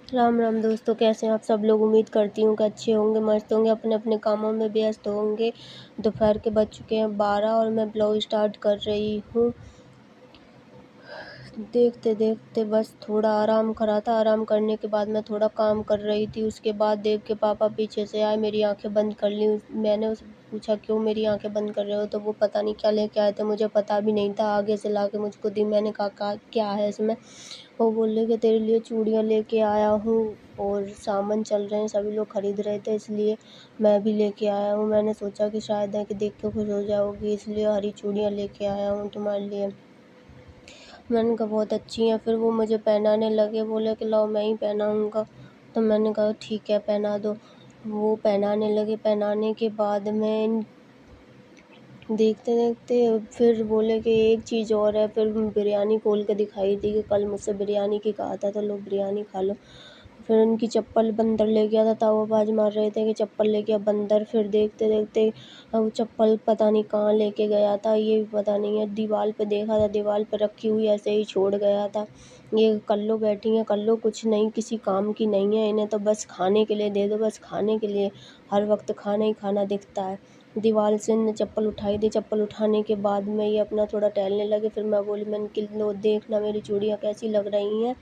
राम राम दोस्तों, कैसे हैं आप सब लोग। उम्मीद करती हूँ कि अच्छे होंगे, मस्त होंगे, अपने अपने कामों में व्यस्त होंगे। दोपहर के बज चुके हैं 12 और मैं ब्लॉग स्टार्ट कर रही हूँ। देखते देखते बस थोड़ा आराम करा था। आराम करने के बाद मैं थोड़ा काम कर रही थी। उसके बाद देव के पापा पीछे से आए, मेरी आंखें बंद कर ली। मैंने उससे पूछा क्यों मेरी आंखें बंद कर रहे हो, तो वो पता नहीं क्या लेके आए थे, मुझे पता भी नहीं था। आगे से ला के मुझको दी। मैंने कहा क्या है इसमें। वो बोले कि तेरे लिए चूड़ियाँ लेके आया हूँ और सामान चल रहे हैं, सभी लोग खरीद रहे थे इसलिए मैं भी लेके आया हूँ। मैंने सोचा कि शायद है कि देख के खुश हो जाओगी, इसलिए हरी चूड़ियाँ लेके आया हूँ तुम्हारे लिए। मैंने कहा बहुत अच्छी हैं। फिर वो मुझे पहनाने लगे, बोले कि लाओ मैं ही पहनाऊँगा। तो मैंने कहा ठीक है पहना दो। वो पहनाने लगे। पहनाने के बाद में देखते देखते फिर बोले कि एक चीज़ और है। फिर बिरयानी खोल के दिखाई दी कि कल मुझसे बिरयानी की कहा था, तो लो बिरयानी खा लो। फिर उनकी चप्पल बंदर ले गया था, तावाबाज मार रहे थे कि चप्पल ले गया बंदर। फिर देखते देखते वो चप्पल पता नहीं कहाँ लेके गया था, ये भी पता नहीं है। दीवार पे देखा था, दीवार पे रखी हुई ऐसे ही छोड़ गया था। ये कल्लो बैठी हैं, कल्लो कुछ नहीं किसी काम की नहीं है, इन्हें तो बस खाने के लिए दे दो, बस खाने के लिए हर वक्त खाना ही खाना दिखता है। दीवार से इन्होंने चप्पल उठाई थी। चप्पल उठाने के बाद में ये अपना थोड़ा टहलने लगे। फिर मैं बोली, मैंने कि लो देखना मेरी चूड़ियाँ कैसी लग रही हैं।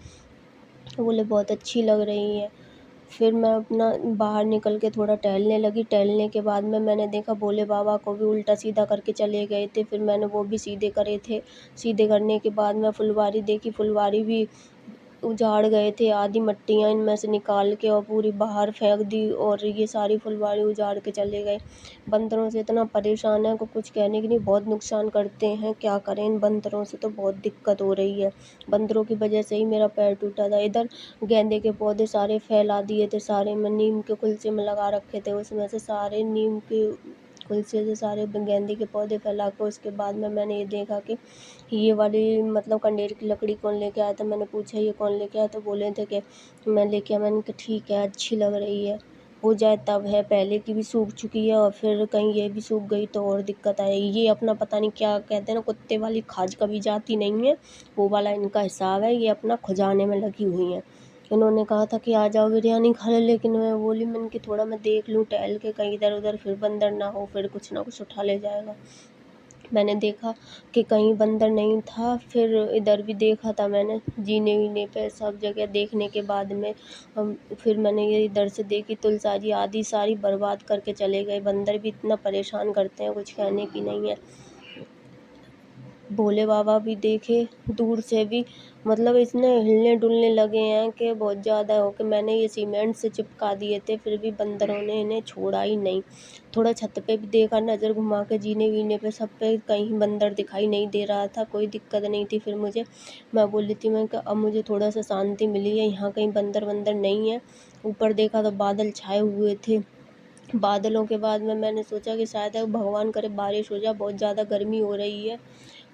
तो बोले बहुत अच्छी लग रही है। फिर मैं अपना बाहर निकल के थोड़ा टहलने लगी। टहलने के बाद में मैंने देखा भोले बाबा को भी उल्टा सीधा करके चले गए थे। फिर मैंने वो भी सीधे करे थे। सीधे करने के बाद मैं फुलवारी देखी, फुलवारी भी उजाड़ गए थे। आधी मट्टियाँ इनमें से निकाल के और पूरी बाहर फेंक दी और ये सारी फुलवारी उजाड़ के चले गए। बंदरों से इतना परेशान है को कुछ कहने की नहीं, बहुत नुकसान करते हैं। क्या करें, इन बंदरों से तो बहुत दिक्कत हो रही है। बंदरों की वजह से ही मेरा पैर टूटा था। इधर गेंदे के पौधे सारे फैला दिए थे, सारे मैं नीम के कुलचे में लगा रखे थे, उसमें से सारे नीम के कुलचे से सारे गेंदे के पौधे फैला कर उसके बाद में मैंने ये देखा कि ये वाली मतलब कंडेर की लकड़ी कौन लेके आया था। मैंने पूछा ये कौन लेके आया, तो बोले थे कि मैं लेके आया। मैंने कहा ठीक है, अच्छी लग रही है, हो जाए तब है। पहले की भी सूख चुकी है और फिर कहीं ये भी सूख गई तो और दिक्कत आएगी। ये अपना पता नहीं क्या कहते हैं ना, कुत्ते वाली खाज कभी जाती नहीं है, वो वाला इनका हिसाब है। ये अपना खुजाने में लगी हुई हैं। इन्होंने कहा था कि आ जाओ बिरयानी खा लो, लेकिन मैं बोली मैंने कि थोड़ा मैं देख लूँ टहल के, कहीं इधर उधर फिर बंदर ना हो, फिर कुछ ना कुछ उठा ले जाएगा। मैंने देखा कि कहीं बंदर नहीं था। फिर इधर भी देखा था मैंने, जीने वीने पे सब जगह देखने के बाद में फिर मैंने ये इधर से देखी तुलसाजी आधी सारी बर्बाद करके चले गए। बंदर भी इतना परेशान करते हैं, कुछ कहने की नहीं है। भोले बाबा भी देखे दूर से भी, मतलब इतने हिलने डुलने लगे हैं कि बहुत ज़्यादा हो कि मैंने ये सीमेंट से चिपका दिए थे, फिर भी बंदरों ने इन्हें छोड़ा ही नहीं। थोड़ा छत पे भी देखा, नज़र घुमा के जीने वीने पे सब पे, कहीं बंदर दिखाई नहीं दे रहा था, कोई दिक्कत नहीं थी। फिर मैं बोली थी मैं कि अब मुझे थोड़ा सा शांति मिली है, यहाँ कहीं बंदर वंदर नहीं है। ऊपर देखा तो बादल छाए हुए थे। बादलों के बाद में मैंने सोचा कि शायद भगवान करे बारिश हो जाए, बहुत ज़्यादा गर्मी हो रही है।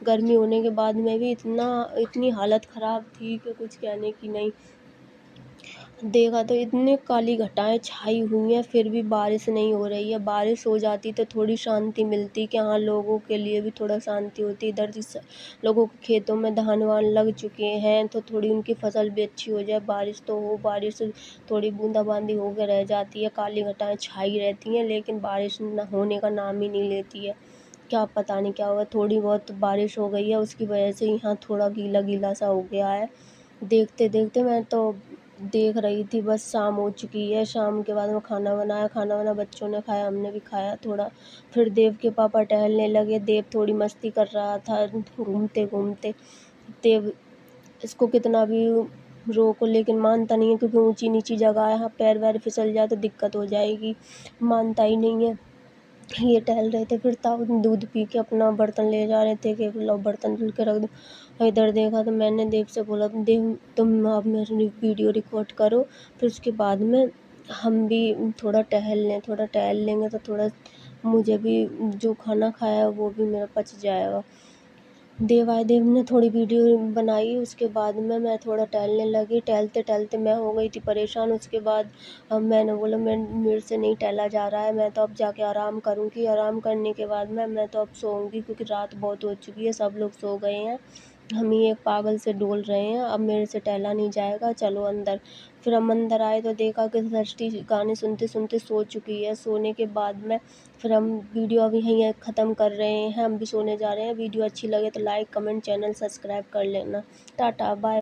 गर्मी होने के बाद में भी इतनी हालत ख़राब थी कि कुछ कहने की नहीं। देखा तो इतनी काली घटाएं छाई हुई हैं, फिर भी बारिश नहीं हो रही है। बारिश हो जाती तो थोड़ी शांति मिलती कि हाँ लोगों के लिए भी थोड़ा शांति होती। इधर जिस लोगों के खेतों में धान वान लग चुके हैं तो थोड़ी उनकी फसल भी अच्छी हो जाए। बारिश तो हो, बारिश थोड़ी बूंदाबांदी हो के रह जाती है, काली घटाएं छाई रहती हैं, लेकिन बारिश न होने का नाम ही नहीं लेती है। क्या पता नहीं क्या हुआ, थोड़ी बहुत बारिश हो गई है उसकी वजह से यहाँ थोड़ा गीला गीला सा हो गया है। देखते देखते मैं तो देख रही थी, बस शाम हो चुकी है। शाम के बाद में खाना बनाया, खाना वाना बच्चों ने खाया, हमने भी खाया थोड़ा। फिर देव के पापा टहलने लगे। देव थोड़ी मस्ती कर रहा था घूमते घूमते। देव इसको कितना भी रोको लेकिन मानता नहीं है, क्योंकि ऊंची नीची जगह है, हाँ पैर वैर फिसल जाए तो दिक्कत हो जाएगी, मानता ही नहीं है। ये टहल रहे थे। फिर ताऊ दूध पी के अपना बर्तन ले जा रहे थे कि लो बर्तन धुल के रख दो। इधर देखा तो मैंने देव से बोला, देव तुम आप मेरी वीडियो रिकॉर्ड करो, फिर उसके बाद में हम भी थोड़ा टहल लेंगे तो थोड़ा मुझे भी जो खाना खाया वो भी मेरा पच जाएगा। देव ने थोड़ी वीडियो बनाई, उसके बाद में मैं थोड़ा टहलने लगी। टहलते टहलते मैं हो गई थी परेशान। उसके बाद अब मैंने बोला मेरे से नहीं टहला जा रहा है, मैं तो अब जाके आराम करूँगी। आराम करने के बाद मैं तो अब सोऊंगी, क्योंकि रात बहुत हो चुकी है, सब लोग सो गए हैं। हम ही एक पागल से डोल रहे हैं, अब मेरे से टहला नहीं जाएगा, चलो अंदर। फिर हम अंदर आए तो देखा कि सृष्टि गाने सुनते सुनते सो चुकी है। सोने के बाद में फिर हम वीडियो अभी यहीं ख़त्म कर रहे हैं, हम भी सोने जा रहे हैं। वीडियो अच्छी लगे तो लाइक कमेंट चैनल सब्सक्राइब कर लेना। Tata bye.